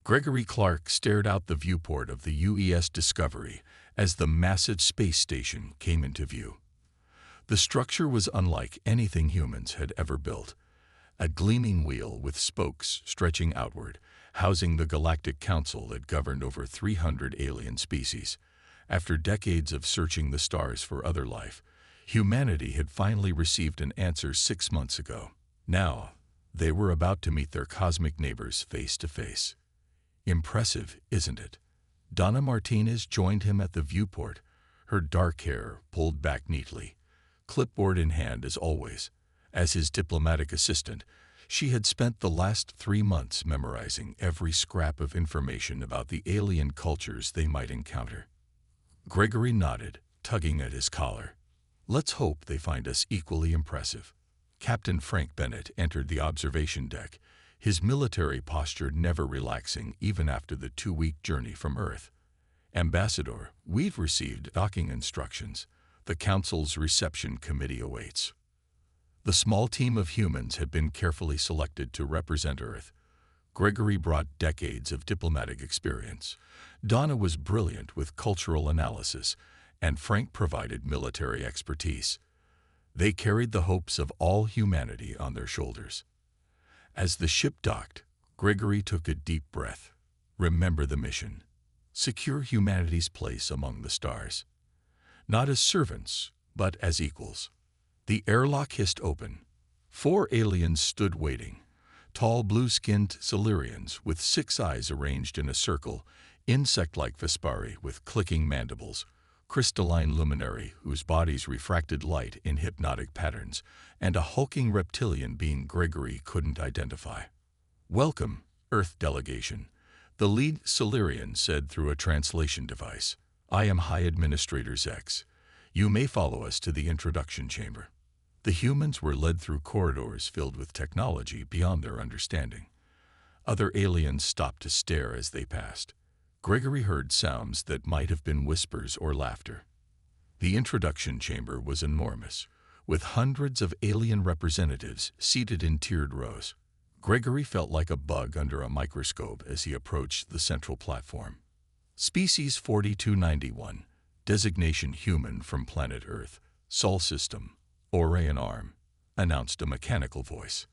Gregory Clark stared out the viewport of the UES Discovery as the massive space station came into view. The structure was unlike anything humans had ever built. A gleaming wheel with spokes stretching outward, housing the Galactic Council that governed over 300 alien species. After decades of searching the stars for other life, humanity had finally received an answer 6 months ago. Now, they were about to meet their cosmic neighbors face to face. Impressive, isn't it? Donna Martinez joined him at the viewport, her dark hair pulled back neatly, clipboard in hand as always. As his diplomatic assistant, she had spent the last 3 months memorizing every scrap of information about the alien cultures they might encounter. Gregory nodded, tugging at his collar. Let's hope they find us equally impressive. Captain Frank Bennett entered the observation deck, his military posture never relaxing even after the 2-week journey from Earth. Ambassador, we've received docking instructions. The Council's reception committee awaits. The small team of humans had been carefully selected to represent Earth. Gregory brought decades of diplomatic experience. Donna was brilliant with cultural analysis, and Frank provided military expertise. They carried the hopes of all humanity on their shoulders. As the ship docked, Gregory took a deep breath. Remember the mission. Secure humanity's place among the stars. Not as servants, but as equals. The airlock hissed open. 4 aliens stood waiting. Tall, blue-skinned Silurians with 6 eyes arranged in a circle, insect-like Vespari with clicking mandibles, crystalline luminary whose bodies refracted light in hypnotic patterns, and a hulking reptilian being Gregory couldn't identify. "Welcome, Earth delegation," the lead Silurian said through a translation device. "I am High Administrator Zex. You may follow us to the introduction chamber." The humans were led through corridors filled with technology beyond their understanding. Other aliens stopped to stare as they passed. Gregory heard sounds that might have been whispers or laughter. The introduction chamber was enormous, with hundreds of alien representatives seated in tiered rows. Gregory felt like a bug under a microscope as he approached the central platform. Species 4291, designation human from planet Earth, Sol System, Orion Arm, announced a mechanical voice.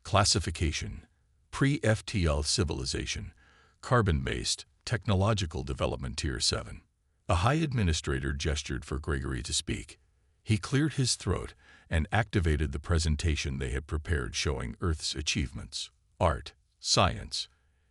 Classification, pre-FTL civilization, carbon-based, technological development Tier 7. A high administrator gestured for Gregory to speak. He cleared his throat and activated the presentation they had prepared showing Earth's achievements: art, science,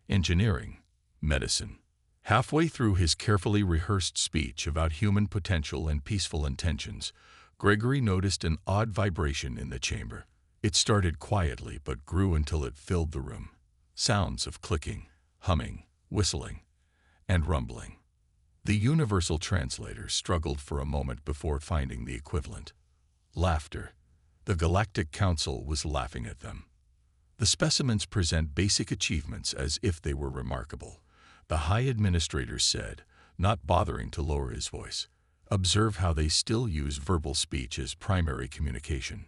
engineering, medicine. Halfway through his carefully rehearsed speech about human potential and peaceful intentions, Gregory noticed an odd vibration in the chamber. It started quietly but grew until it filled the room. Sounds of clicking, humming, whistling, and rumbling. The universal translator struggled for a moment before finding the equivalent. Laughter. The Galactic Council was laughing at them. The specimens present basic achievements as if they were remarkable, the High Administrator said, not bothering to lower his voice. Observe how they still use verbal speech as primary communication.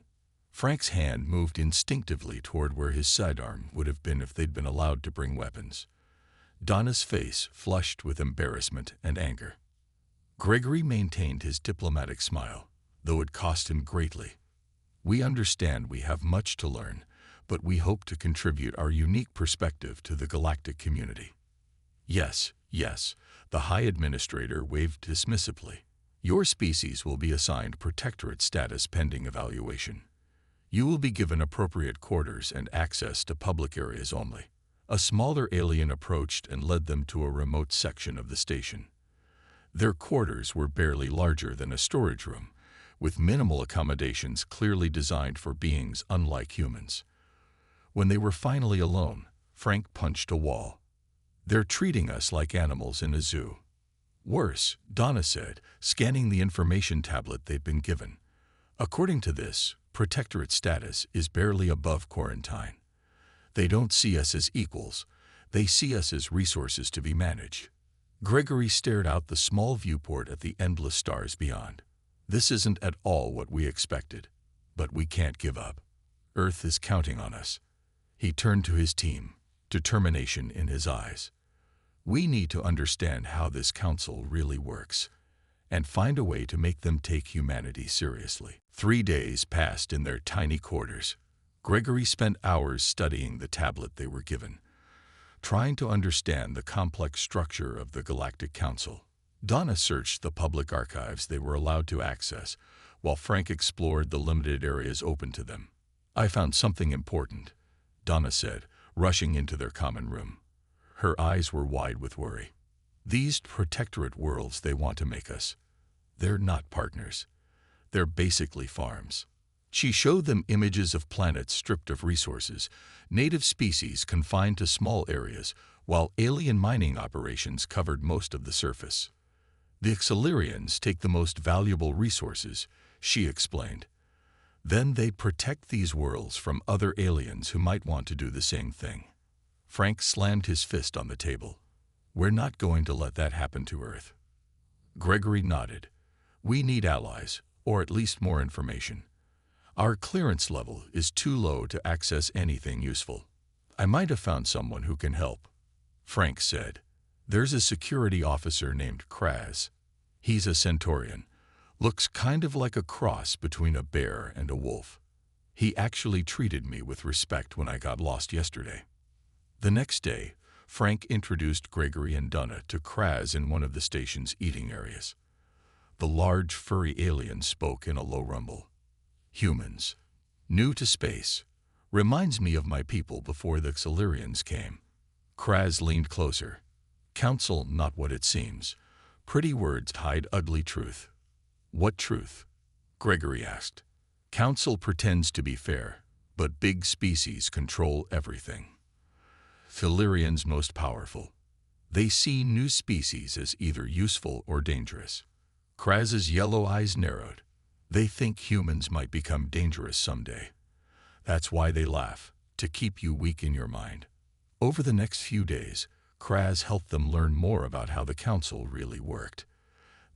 Frank's hand moved instinctively toward where his sidearm would have been if they'd been allowed to bring weapons. Donna's face flushed with embarrassment and anger. Gregory maintained his diplomatic smile, though it cost him greatly. We understand we have much to learn, but we hope to contribute our unique perspective to the galactic community. Yes, the High Administrator waved dismissively. Your species will be assigned protectorate status pending evaluation. You will be given appropriate quarters and access to public areas only. A smaller alien approached and led them to a remote section of the station. Their quarters were barely larger than a storage room, with minimal accommodations clearly designed for beings unlike humans. When they were finally alone, Frank punched a wall. They're treating us like animals in a zoo. Worse, Donna said, scanning the information tablet they'd been given. According to this, protectorate status is barely above quarantine. They don't see us as equals. They see us as resources to be managed. Gregory stared out the small viewport at the endless stars beyond. This isn't at all what we expected, but we can't give up. Earth is counting on us. He turned to his team, determination in his eyes. We need to understand how this council really works and find a way to make them take humanity seriously. 3 days passed in their tiny quarters. Gregory spent hours studying the tablet they were given, trying to understand the complex structure of the Galactic Council. Donna searched the public archives they were allowed to access, while Frank explored the limited areas open to them. "I found something important," Donna said, rushing into their common room. Her eyes were wide with worry. "These protectorate worlds they want to make us, they're not partners. They're basically farms." She showed them images of planets stripped of resources, native species confined to small areas, while alien mining operations covered most of the surface. "The Exilirians take the most valuable resources," she explained. "Then they protect these worlds from other aliens who might want to do the same thing." Frank slammed his fist on the table. "We're not going to let that happen to Earth." Gregory nodded. "We need allies, or at least more information. Our clearance level is too low to access anything useful." "I might have found someone who can help," Frank said. "There's a security officer named Kraz. He's a Centaurian. Looks kind of like a cross between a bear and a wolf. He actually treated me with respect when I got lost yesterday." The next day, Frank introduced Gregory and Donna to Kraz in one of the station's eating areas. The large, furry alien spoke in a low rumble. "Humans. New to space. Reminds me of my people before the Exilirians came." Kraz leaned closer. "Council, not what it seems. Pretty words hide ugly truth." "What truth?" Gregory asked. "Council pretends to be fair, but big species control everything. Exilirians most powerful. They see new species as either useful or dangerous." Kraz's yellow eyes narrowed. "They think humans might become dangerous someday. That's why they laugh, to keep you weak in your mind." Over the next few days, Kraz helped them learn more about how the Council really worked.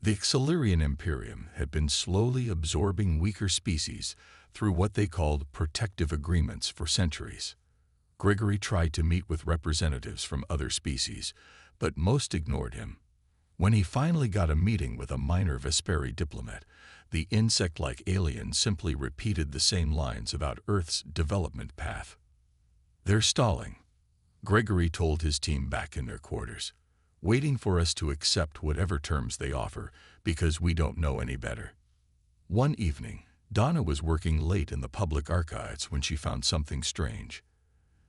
The Exilirian Imperium had been slowly absorbing weaker species through what they called protective agreements for centuries. Gregory tried to meet with representatives from other species, but most ignored him. When he finally got a meeting with a minor Vesperi diplomat, the insect-like alien simply repeated the same lines about Earth's development path. "They're stalling," Gregory told his team back in their quarters, "waiting for us to accept whatever terms they offer, because we don't know any better." One evening, Donna was working late in the public archives when she found something strange.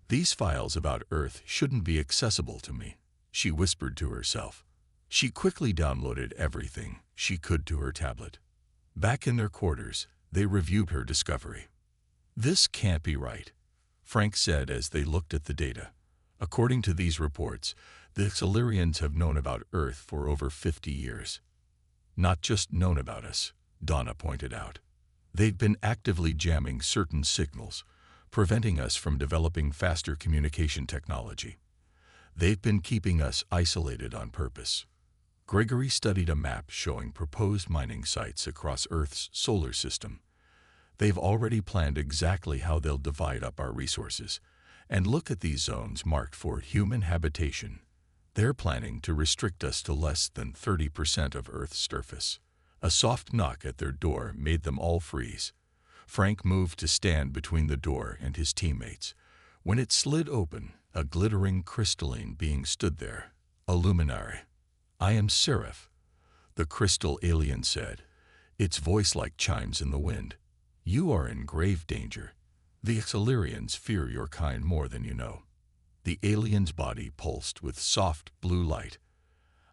"These files about Earth shouldn't be accessible to me," she whispered to herself. She quickly downloaded everything she could to her tablet. Back in their quarters, they reviewed her discovery. "This can't be right," Frank said as they looked at the data. "According to these reports, the Exilirians have known about Earth for over 50 years. Not just known about us," Donna pointed out. "They've been actively jamming certain signals, preventing us from developing faster communication technology. They've been keeping us isolated on purpose." Gregory studied a map showing proposed mining sites across Earth's solar system. "They've already planned exactly how they'll divide up our resources. And look at these zones marked for human habitation. They're planning to restrict us to less than 30% of Earth's surface." A soft knock at their door made them all freeze. Frank moved to stand between the door and his teammates. When it slid open, a glittering crystalline being stood there, a luminary. "I am Seraph," the crystal alien said, its voice like chimes in the wind. "You are in grave danger. The Exilirians fear your kind more than you know." The alien's body pulsed with soft blue light.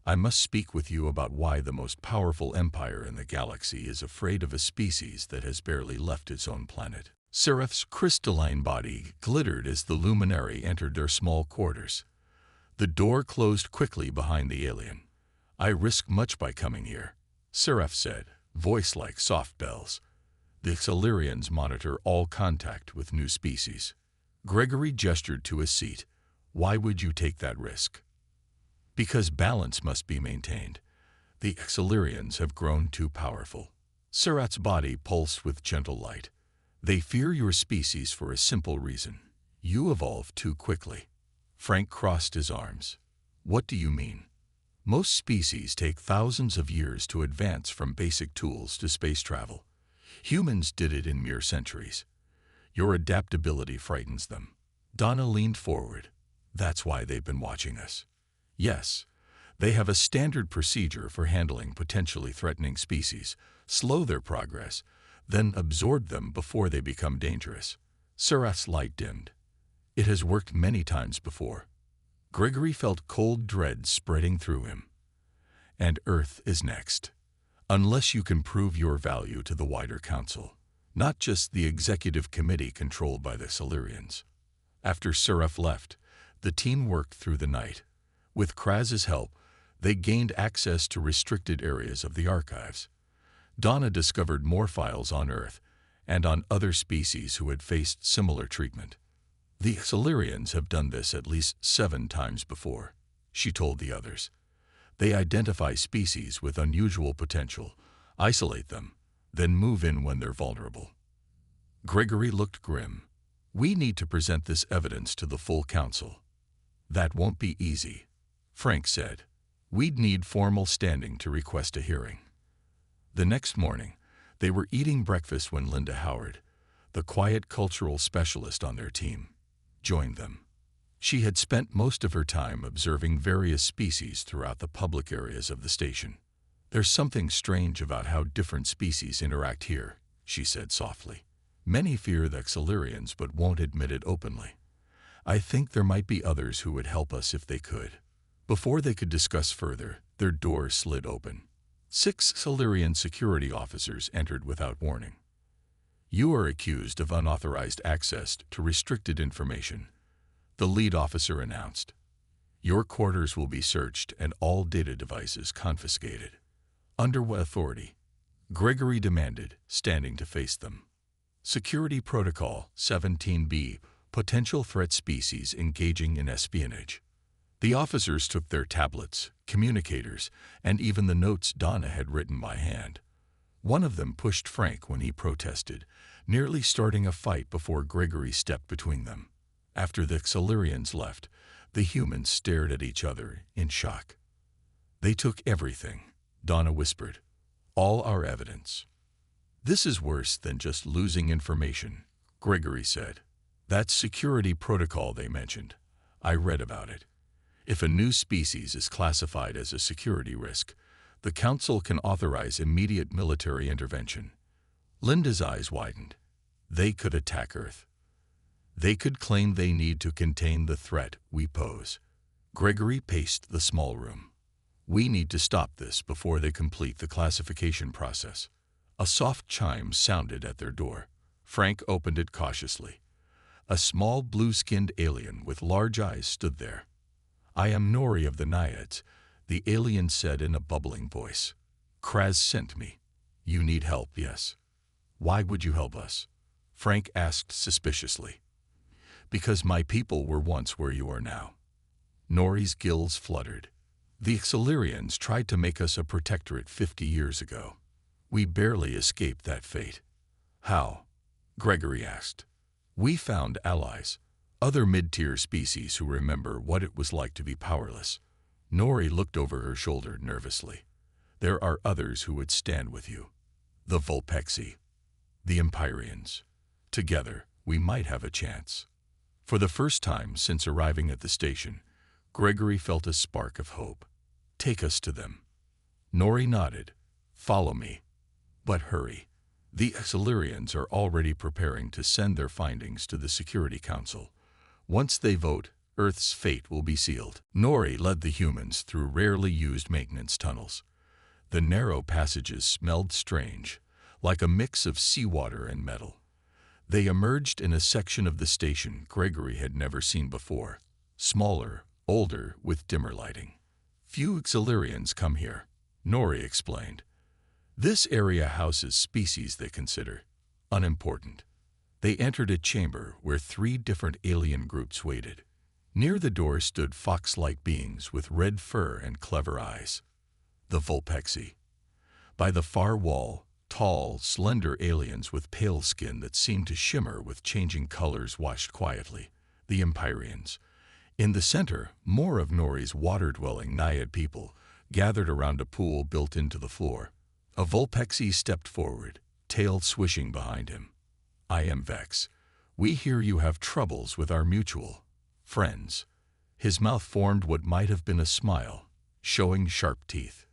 "I must speak with you about why the most powerful empire in the galaxy is afraid of a species that has barely left its own planet." Seraph's crystalline body glittered as the luminary entered their small quarters. The door closed quickly behind the alien. "I risk much by coming here," Seraph said, voice like soft bells. "The Exilirians monitor all contact with new species." Gregory gestured to a seat. "Why would you take that risk?" "Because balance must be maintained. The Exilirians have grown too powerful." Seraph's body pulsed with gentle light. "They fear your species for a simple reason. You evolved too quickly." Frank crossed his arms. What do you mean? Most species take thousands of years to advance from basic tools to space travel. Humans did it in mere centuries. Your adaptability frightens them. Donna leaned forward. That's why they've been watching us. Yes, they have a standard procedure for handling potentially threatening species, slow their progress, then absorb them before they become dangerous. Seraph's light dimmed. It has worked many times before. Gregory felt cold dread spreading through him. And Earth is next. Unless you can prove your value to the wider council, not just the executive committee controlled by the Silurians. After Seraph left, the team worked through the night. With Kraz's help, they gained access to restricted areas of the archives. Donna discovered more files on Earth and on other species who had faced similar treatment. The Silurians have done this at least 7 times before, she told the others. They identify species with unusual potential, isolate them, then move in when they're vulnerable. Gregory looked grim. We need to present this evidence to the full council. That won't be easy, Frank said. We'd need formal standing to request a hearing. The next morning, they were eating breakfast when Linda Howard, the quiet cultural specialist on their team, joined them. She had spent most of her time observing various species throughout the public areas of the station. There's something strange about how different species interact here, she said softly. Many fear the Silurians but won't admit it openly. I think there might be others who would help us if they could. Before they could discuss further, their door slid open. 6 Silurian security officers entered without warning. You are accused of unauthorized access to restricted information, the lead officer announced. Your quarters will be searched and all data devices confiscated. Under what authority? Gregory demanded, standing to face them. Security Protocol 17B, potential threat species engaging in espionage. The officers took their tablets, communicators, and even the notes Donna had written by hand. One of them pushed Frank when he protested, nearly starting a fight before Gregory stepped between them. After the Silurians left, the humans stared at each other in shock. They took everything, Donna whispered. All our evidence. This is worse than just losing information, Gregory said. That's security protocol they mentioned. I read about it. If a new species is classified as a security risk, the Council can authorize immediate military intervention. Linda's eyes widened. They could attack Earth. They could claim they need to contain the threat we pose. Gregory paced the small room. We need to stop this before they complete the classification process. A soft chime sounded at their door. Frank opened it cautiously. A small blue-skinned alien with large eyes stood there. I am Nori of the Naiads, the alien said in a bubbling voice. Kraz sent me. You need help, yes. Why would you help us? Frank asked suspiciously. Because my people were once where you are now. Nori's gills fluttered. The Silurians tried to make us a protectorate 50 years ago. We barely escaped that fate. How? Gregory asked. We found allies, other mid-tier species who remember what it was like to be powerless. Nori looked over her shoulder nervously. There are others who would stand with you. The Vulpexi. The Empyreans. Together, we might have a chance. For the first time since arriving at the station, Gregory felt a spark of hope. Take us to them. Nori nodded. Follow me. But hurry. The Silurians are already preparing to send their findings to the Security Council. Once they vote, Earth's fate will be sealed. Nori led the humans through rarely used maintenance tunnels. The narrow passages smelled strange, like a mix of seawater and metal. They emerged in a section of the station Gregory had never seen before, smaller, older, with dimmer lighting. Few Silurians come here, Nori explained. This area houses species they consider unimportant. They entered a chamber where 3 different alien groups waited. Near the door stood fox-like beings with red fur and clever eyes. The Vulpexi. By the far wall, tall, slender aliens with pale skin that seemed to shimmer with changing colors watched quietly. The Empyreans. In the center, more of Nori's water-dwelling Naiad people gathered around a pool built into the floor. A Vulpexi stepped forward, tail swishing behind him. "I am Vex. We hear you have troubles with our mutual friends." His mouth formed what might have been a smile, showing sharp teeth.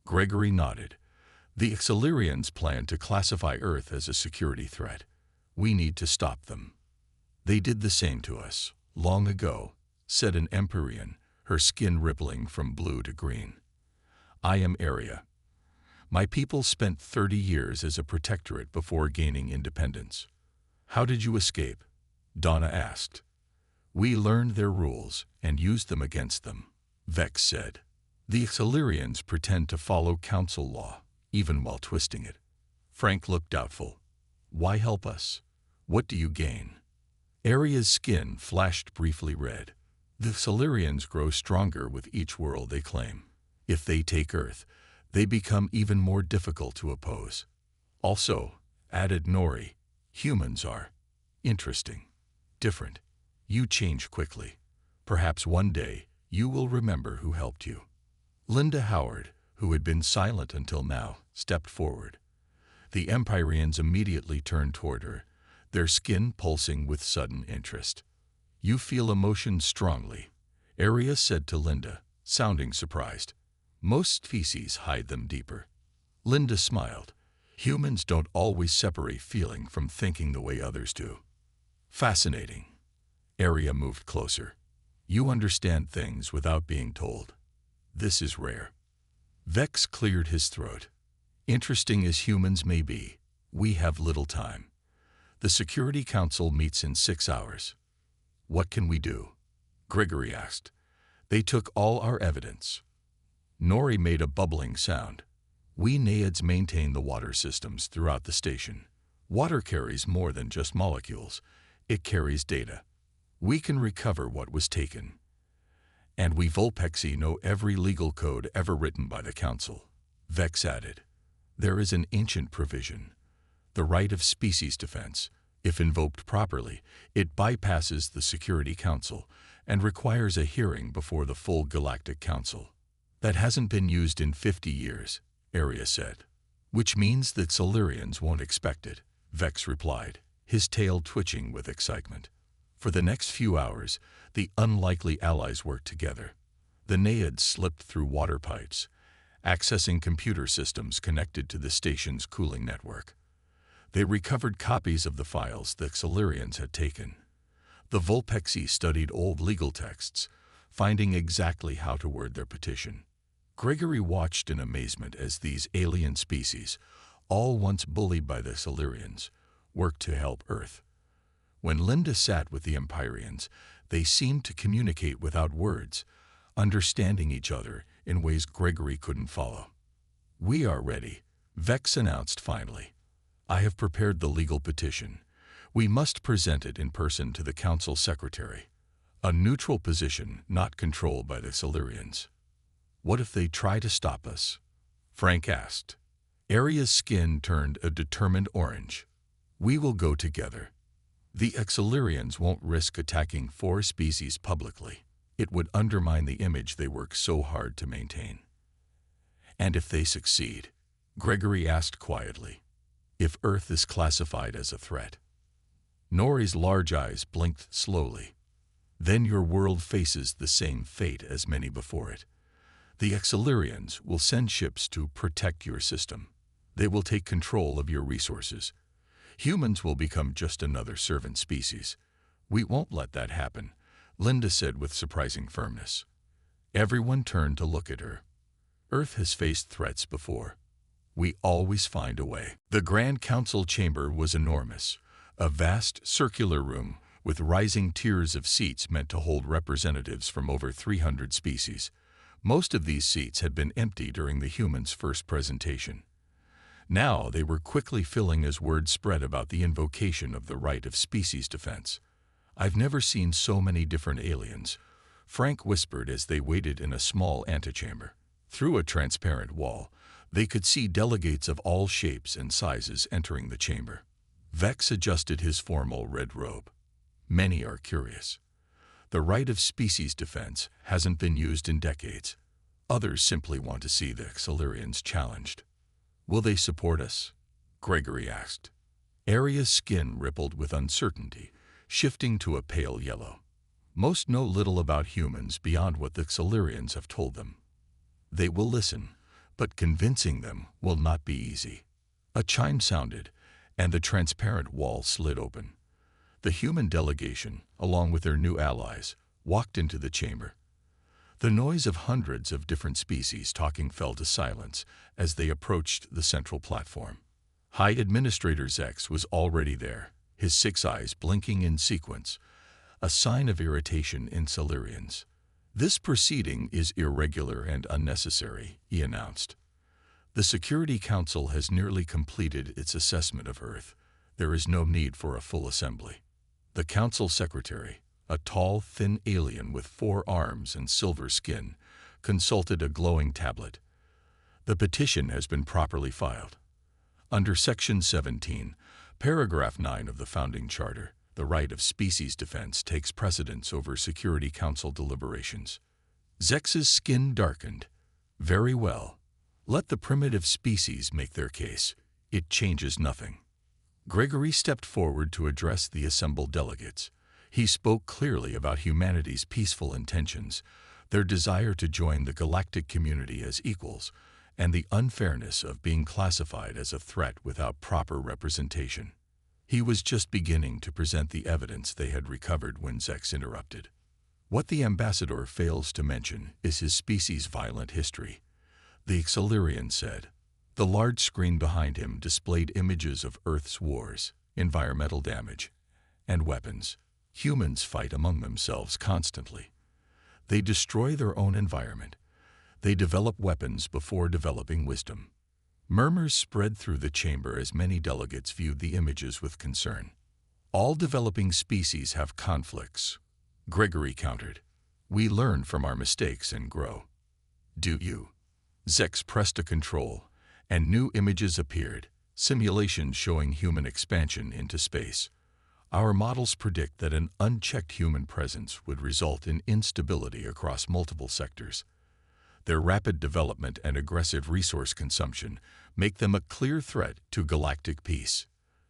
Gregory nodded. "The Exilirians plan to classify Earth as a security threat. We need to stop them." "They did the same to us, long ago," said an Empyrean, her skin rippling from blue to green. "I am Aria. My people spent 30 years as a protectorate before gaining independence." "How did you escape?" Donna asked. "We learned their rules and used them against them," Vex said. "The Exilirians pretend to follow council law, even while twisting it." Frank looked doubtful. "Why help us? What do you gain?" Aria's skin flashed briefly red. "The Exilirians grow stronger with each world they claim. If they take Earth, they become even more difficult to oppose. Also," added Nori, "humans are interesting, different. You change quickly. Perhaps one day you will remember who helped you." Linda Howard, who had been silent until now, stepped forward. The Empyreans immediately turned toward her, their skin pulsing with sudden interest. "You feel emotions strongly," Aria said to Linda, sounding surprised. "Most species hide them deeper." Linda smiled. "Humans don't always separate feeling from thinking the way others do." "Fascinating." Aria moved closer. "You understand things without being told. This is rare." Vex cleared his throat. "Interesting as humans may be, we have little time. The Security Council meets in 6 hours." "What can we do?" Gregory asked. "They took all our evidence." Nori made a bubbling sound. "We Naiads maintain the water systems throughout the station. Water carries more than just molecules. It carries data. We can recover what was taken. And we Vulpexi know every legal code ever written by the Council." Vex added. "There is an ancient provision, the right of species defense. If invoked properly, it bypasses the Security Council and requires a hearing before the full Galactic Council. That hasn't been used in 50 years, Aria said. "Which means that Exilirians won't expect it," Vex replied, his tail twitching with excitement. For the next few hours, the unlikely allies worked together. The Naiads slipped through water pipes, accessing computer systems connected to the station's cooling network. They recovered copies of the files the Exilirians had taken. The Vulpexi studied old legal texts, finding exactly how to word their petition. Gregory watched in amazement as these alien species, all once bullied by the Exilirians, worked to help Earth. When Linda sat with the Empyreans, they seemed to communicate without words, understanding each other in ways Gregory couldn't follow. "We are ready," Vex announced finally. "I have prepared the legal petition. We must present it in person to the Council Secretary. A neutral position not controlled by the Exilirians." "What if they try to stop us?" Frank asked. Aria's skin turned a determined orange. "We will go together. The Exilirians won't risk attacking 4 species publicly. It would undermine the image they work so hard to maintain." "And if they succeed?" Gregory asked quietly. "If Earth is classified as a threat?" Nori's large eyes blinked slowly. "Then your world faces the same fate as many before it. The Exilirians will send ships to protect your system. They will take control of your resources. Humans will become just another servant species. We won't let that happen," Linda said with surprising firmness. Everyone turned to look at her. Earth has faced threats before. We always find a way. The Grand Council chamber was enormous, a vast circular room with rising tiers of seats meant to hold representatives from over 300 species. Most of these seats had been empty during the humans' first presentation. Now they were quickly filling as word spread about the invocation of the right of species defense. "I've never seen so many different aliens," Frank whispered as they waited in a small antechamber. Through a transparent wall, they could see delegates of all shapes and sizes entering the chamber. Vex adjusted his formal red robe. "Many are curious. The right of species defense hasn't been used in decades. Others simply want to see the Xelerians challenged. Will they support us? Gregory asked. Aria's skin rippled with uncertainty, shifting to a pale yellow. Most know little about humans beyond what the Xelerians have told them. They will listen, but convincing them will not be easy. A chime sounded, and the transparent wall slid open. The human delegation, along with their new allies, walked into the chamber. The noise of hundreds of different species talking fell to silence as they approached the central platform. High Administrator Zex was already there, his 6 eyes blinking in sequence, a sign of irritation in Xelerians. This proceeding is irregular and unnecessary, he announced. The Security Council has nearly completed its assessment of Earth. There is no need for a full assembly. The Council Secretary, a tall, thin alien with 4 arms and silver skin, consulted a glowing tablet. The petition has been properly filed. Under Section 17, Paragraph 9 of the Founding Charter, the right of species defense takes precedence over Security Council deliberations. Zex's skin darkened. Very well. Let the primitive species make their case. It changes nothing. Gregory stepped forward to address the assembled delegates. He spoke clearly about humanity's peaceful intentions, their desire to join the galactic community as equals, and the unfairness of being classified as a threat without proper representation. He was just beginning to present the evidence they had recovered when Zex interrupted. What the ambassador fails to mention is his species' violent history, the Xelerian said. The large screen behind him displayed images of Earth's wars, environmental damage, and weapons. Humans fight among themselves constantly. They destroy their own environment. They develop weapons before developing wisdom. Murmurs spread through the chamber as many delegates viewed the images with concern. All developing species have conflicts, Gregory countered. We learn from our mistakes and grow. Do you? Zex pressed a control, and new images appeared, simulations showing human expansion into space. Our models predict that an unchecked human presence would result in instability across multiple sectors. Their rapid development and aggressive resource consumption make them a clear threat to galactic peace.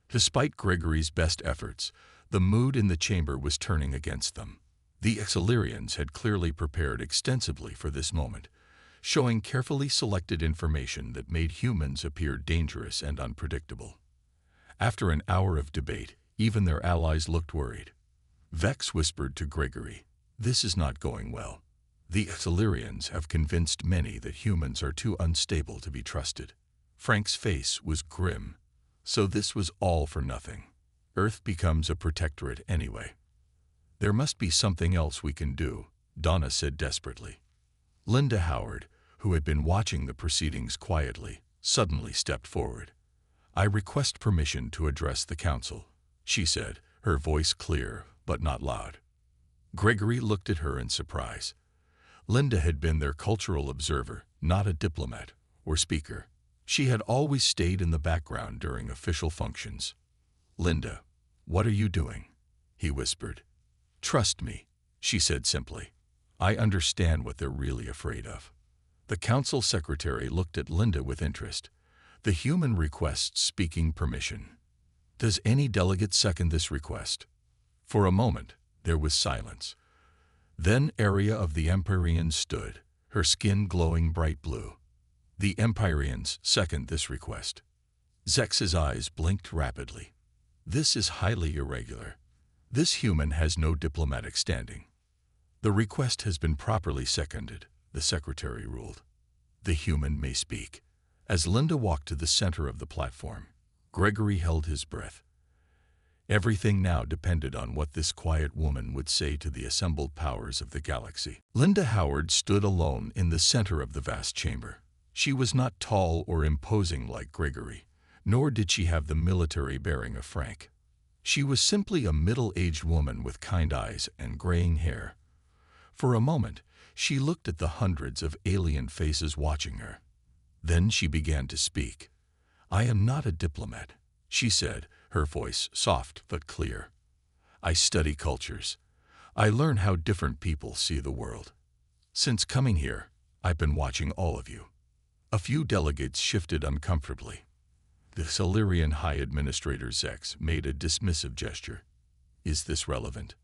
Despite Gregory's best efforts, the mood in the chamber was turning against them. The Xelerians had clearly prepared extensively for this moment, showing carefully selected information that made humans appear dangerous and unpredictable. After an hour of debate, even their allies looked worried. Vex whispered to Gregory, "This is not going well. The Xelerians have convinced many that humans are too unstable to be trusted." Frank's face was grim. So this was all for nothing. Earth becomes a protectorate anyway. There must be something else we can do, Donna said desperately. Linda Howard, who had been watching the proceedings quietly, suddenly stepped forward. "I request permission to address the council," she said, her voice clear but not loud. Gregory looked at her in surprise. Linda had been their cultural observer, not a diplomat or speaker. She had always stayed in the background during official functions. "Linda, what are you doing?" he whispered. "Trust me," she said simply. "I understand what they're really afraid of." The council secretary looked at Linda with interest. "The human requests speaking permission. Does any delegate second this request?" For a moment, there was silence. Then Aria of the Empyreans stood, her skin glowing bright blue. "The Empyreans second this request." Zex's eyes blinked rapidly. "This is highly irregular. This human has no diplomatic standing." "The request has been properly seconded," the secretary ruled. "The human may speak." As Linda walked to the center of the platform, Gregory held his breath. Everything now depended on what this quiet woman would say to the assembled powers of the galaxy. Linda Howard stood alone in the center of the vast chamber. She was not tall or imposing like Gregory, nor did she have the military bearing of Frank. She was simply a middle-aged woman with kind eyes and graying hair. For a moment, she looked at the hundreds of alien faces watching her. Then she began to speak. "I am not a diplomat," she said, her voice soft but clear. "I study cultures. I learn how different people see the world. Since coming here, I've been watching all of you. A few delegates shifted uncomfortably. The Silurian High Administrator Zex made a dismissive gesture. Is this relevant?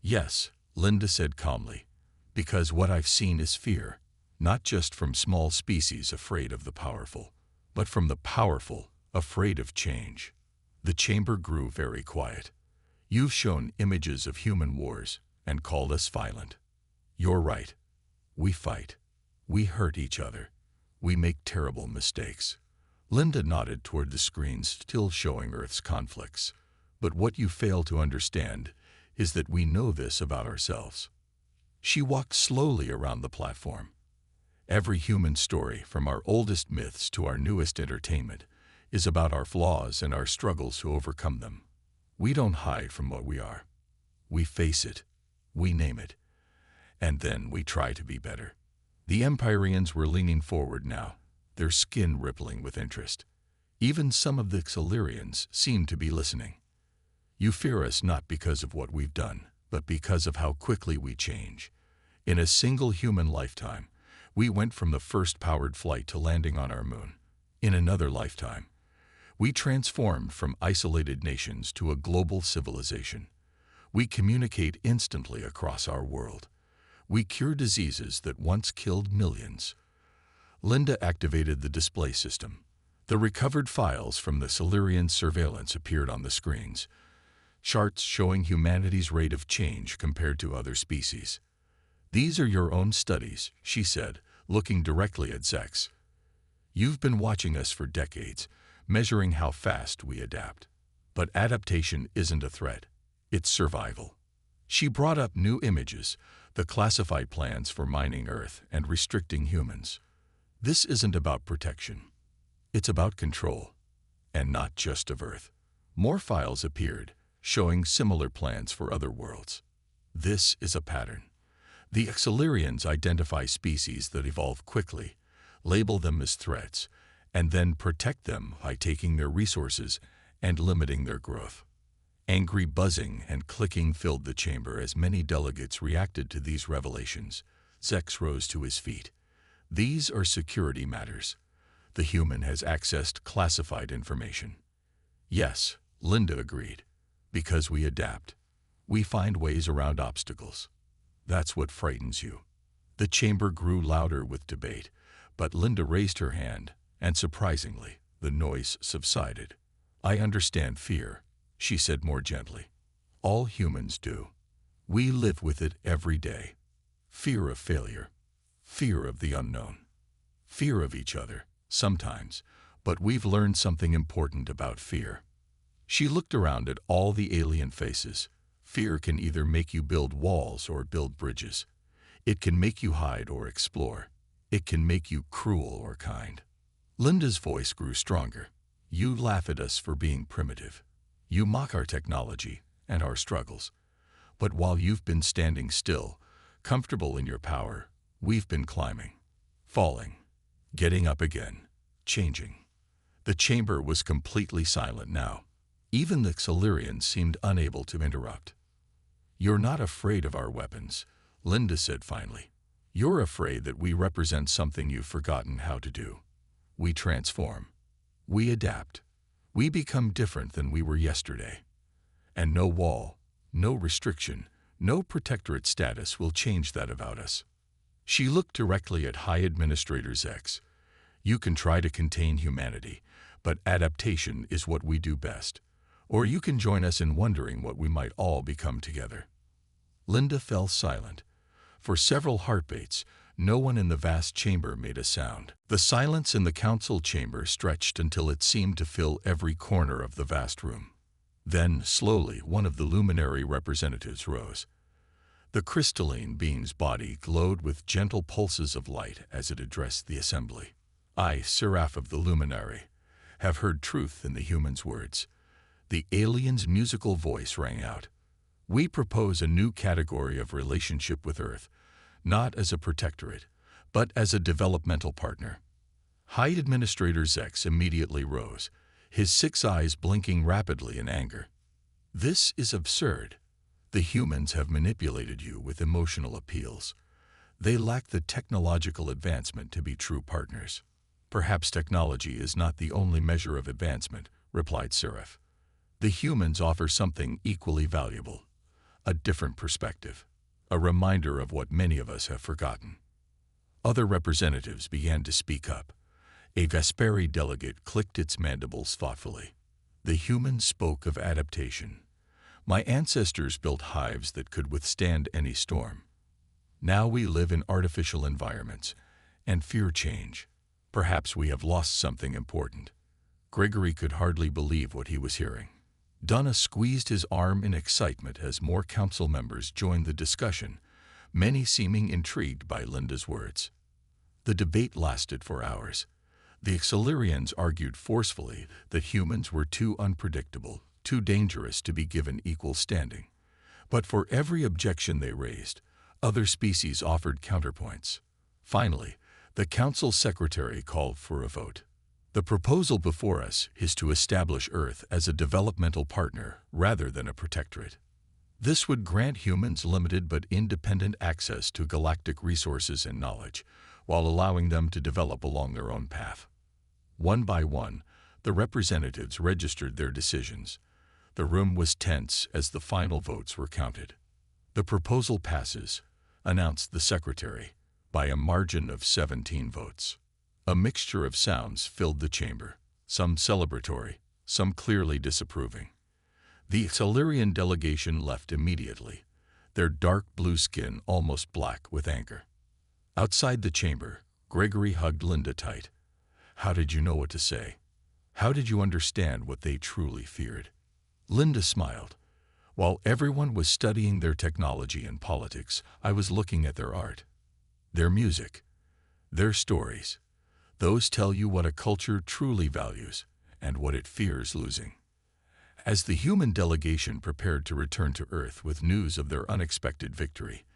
Yes, Linda said calmly, because what I've seen is fear, not just from small species afraid of the powerful, but from the powerful afraid of change. The chamber grew very quiet. You've shown images of human wars and called us violent. You're right. We fight. We hurt each other. We make terrible mistakes. Linda nodded toward the screens still showing Earth's conflicts. But what you fail to understand is that we know this about ourselves. She walked slowly around the platform. Every human story, from our oldest myths to our newest entertainment, is about our flaws and our struggles to overcome them. We don't hide from what we are. We face it. We name it. And then we try to be better. The Empyreans were leaning forward now, their skin rippling with interest. Even some of the Silurians seemed to be listening. You fear us not because of what we've done, but because of how quickly we change. In a single human lifetime, we went from the first powered flight to landing on our moon. In another lifetime, we transformed from isolated nations to a global civilization. We communicate instantly across our world. We cure diseases that once killed millions. Linda activated the display system. The recovered files from the Silurian surveillance appeared on the screens, charts showing humanity's rate of change compared to other species. These are your own studies, she said, looking directly at Zex. You've been watching us for decades, measuring how fast we adapt. But adaptation isn't a threat. It's survival. She brought up new images, the classified plans for mining Earth and restricting humans. This isn't about protection. It's about control, and not just of Earth. More files appeared, showing similar plans for other worlds. This is a pattern. The Silurians identify species that evolve quickly, label them as threats, and then protect them by taking their resources and limiting their growth. Angry buzzing and clicking filled the chamber as many delegates reacted to these revelations. Zex rose to his feet. These are security matters. The human has accessed classified information. Yes, Linda agreed. Because we adapt. We find ways around obstacles. That's what frightens you. The chamber grew louder with debate, but Linda raised her hand, and surprisingly, the noise subsided. I understand fear, she said more gently. All humans do. We live with it every day. Fear of failure. Fear of the unknown. Fear of each other, sometimes, but we've learned something important about fear. She looked around at all the alien faces. Fear can either make you build walls or build bridges. It can make you hide or explore. It can make you cruel or kind. Linda's voice grew stronger. You laugh at us for being primitive. You mock our technology and our struggles. But while you've been standing still, comfortable in your power, we've been climbing, falling, getting up again, changing. The chamber was completely silent now. Even the Silurians seemed unable to interrupt. You're not afraid of our weapons, Linda said finally. You're afraid that we represent something you've forgotten how to do. We transform. We adapt. We become different than we were yesterday. And no wall, no restriction, no protectorate status will change that about us. She looked directly at High Administrator Zex. You can try to contain humanity, but adaptation is what we do best. Or you can join us in wondering what we might all become together. Linda fell silent. For several heartbeats, no one in the vast chamber made a sound. The silence in the council chamber stretched until it seemed to fill every corner of the vast room. Then, slowly, one of the luminary representatives rose. The crystalline being's body glowed with gentle pulses of light as it addressed the assembly. I, seraph of the luminary, have heard truth in the human's words. The alien's musical voice rang out. We propose a new category of relationship with Earth, not as a protectorate, but as a developmental partner. High Administrator Zex immediately rose, his 6 eyes blinking rapidly in anger. This is absurd. The humans have manipulated you with emotional appeals. They lack the technological advancement to be true partners. Perhaps technology is not the only measure of advancement, replied Seraph. The humans offer something equally valuable, a different perspective, a reminder of what many of us have forgotten. Other representatives began to speak up. A Vesperi delegate clicked its mandibles thoughtfully. The humans spoke of adaptation. My ancestors built hives that could withstand any storm. Now we live in artificial environments and fear change. Perhaps we have lost something important. Gregory could hardly believe what he was hearing. Donna squeezed his arm in excitement as more council members joined the discussion, many seeming intrigued by Linda's words. The debate lasted for hours. The Exilirians argued forcefully that humans were too unpredictable, too dangerous to be given equal standing. But for every objection they raised, other species offered counterpoints. Finally, the council secretary called for a vote. The proposal before us is to establish Earth as a developmental partner rather than a protectorate. This would grant humans limited but independent access to galactic resources and knowledge, while allowing them to develop along their own path. One by one, the representatives registered their decisions. The room was tense as the final votes were counted. The proposal passes, announced the secretary, by a margin of 17 votes. A mixture of sounds filled the chamber, some celebratory, some clearly disapproving. The Exilirian delegation left immediately, their dark blue skin almost black with anger. Outside the chamber, Gregory hugged Linda tight. How did you know what to say? How did you understand what they truly feared? Linda smiled. While everyone was studying their technology and politics, I was looking at their art, their music, their stories. Those tell you what a culture truly values and what it fears losing. As the human delegation prepared to return to Earth with news of their unexpected victory,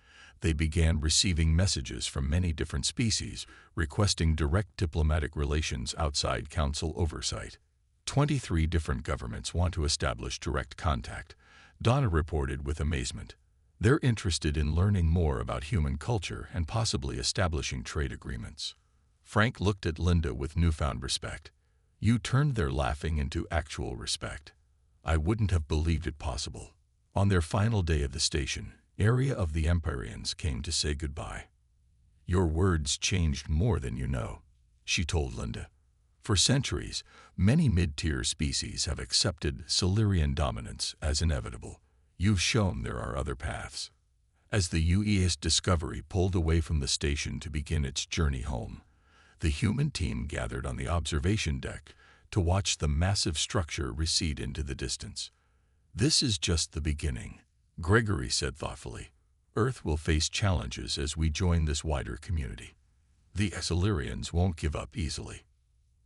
they began receiving messages from many different species requesting direct diplomatic relations outside council oversight. 23 different governments want to establish direct contact, Donna reported with amazement. They're interested in learning more about human culture and possibly establishing trade agreements. Frank looked at Linda with newfound respect. You turned their laughing into actual respect. I wouldn't have believed it possible. On their final day of the station, area of the Empyreans came to say goodbye. Your words changed more than you know, she told Linda. For centuries, many mid-tier species have accepted Silurian dominance as inevitable. You've shown there are other paths. As the UES Discovery pulled away from the station to begin its journey home, the human team gathered on the observation deck to watch the massive structure recede into the distance. This is just the beginning, Gregory said thoughtfully. Earth will face challenges as we join this wider community. The Exilirians won't give up easily.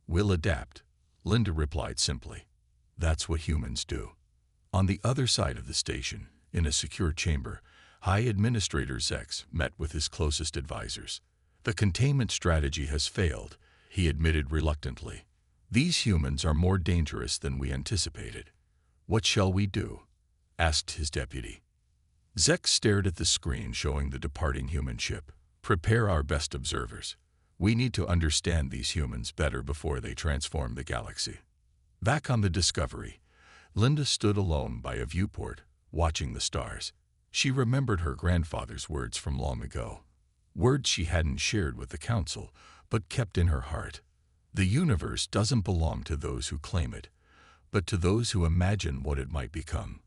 We'll adapt, Linda replied simply. That's what humans do. On the other side of the station, in a secure chamber, High Administrator Zex met with his closest advisors. The containment strategy has failed, he admitted reluctantly. These humans are more dangerous than we anticipated. What shall we do? Asked his deputy. Zex stared at the screen showing the departing human ship. Prepare our best observers. We need to understand these humans better before they transform the galaxy. Back on the Discovery, Linda stood alone by a viewport, watching the stars. She remembered her grandfather's words from long ago. Words she hadn't shared with the council, but kept in her heart. The universe doesn't belong to those who claim it, but to those who imagine what it might become.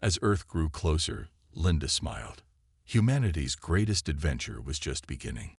As Earth grew closer, Linda smiled. Humanity's greatest adventure was just beginning.